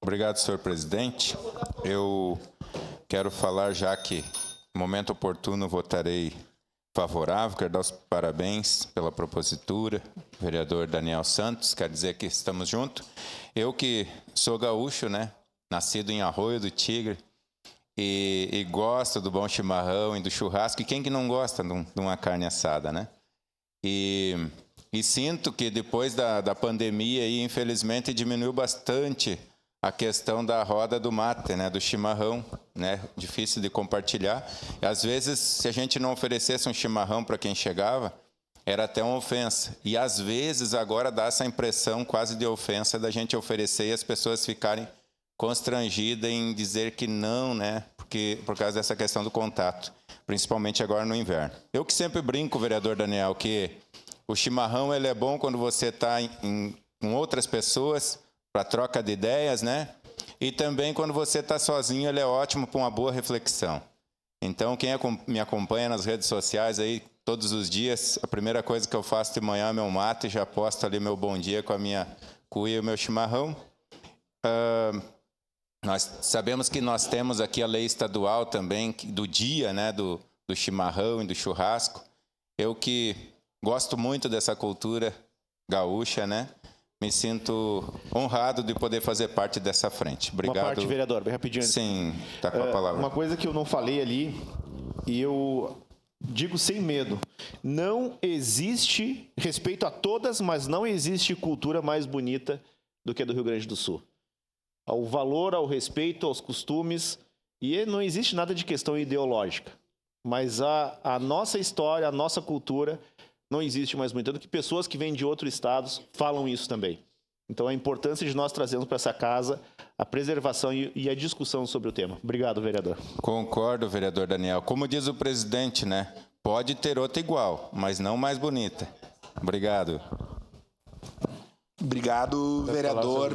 Obrigado, senhor presidente. Eu quero falar, já que no momento oportuno votarei favorável, quero dar os parabéns pela propositura, vereador Daniel Santos, quer dizer que estamos juntos. Eu que sou gaúcho, né, nascido em Arroio do Tigre, e gosto do bom chimarrão e do churrasco, e quem que não gosta de uma carne assada, né? E sinto que depois da pandemia, aí, infelizmente, diminuiu bastante a questão da roda do mate, né, do chimarrão, né, difícil de compartilhar. E, às vezes, se a gente não oferecesse um chimarrão para quem chegava, era até uma ofensa. E, às vezes, agora dá essa impressão quase de ofensa da gente oferecer e as pessoas ficarem constrangidas em dizer que não, né, por causa dessa questão do contato, principalmente agora no inverno. Eu que sempre brinco, vereador Daniel, que o chimarrão ele é bom quando você está com outras pessoas, para troca de ideias, né? E também quando você está sozinho, ele é ótimo para uma boa reflexão. Então, quem me acompanha nas redes sociais aí todos os dias, a primeira coisa que eu faço de manhã é meu mate, e já posto ali meu bom dia com a minha cuia e o meu chimarrão. Nós sabemos que nós temos aqui a lei estadual também do dia, né, do chimarrão e do churrasco. Eu que gosto muito dessa cultura gaúcha, né? Me sinto honrado de poder fazer parte dessa frente. Obrigado. Uma parte, vereador, bem rapidinho. Sim, está com a palavra. Uma coisa que eu não falei ali, e eu digo sem medo, não existe, respeito a todas, mas não existe cultura mais bonita do que a do Rio Grande do Sul. Ao valor, ao respeito, aos costumes, e não existe nada de questão ideológica. Mas a nossa história, a nossa cultura, não existe mais bonita do que pessoas que vêm de outros estados falam isso também. Então, a importância de nós trazermos para essa casa a preservação e a discussão sobre o tema. Obrigado, vereador. Concordo, vereador Daniel. Como diz o presidente, né? Pode ter outra igual, mas não mais bonita. Obrigado. Obrigado, vereador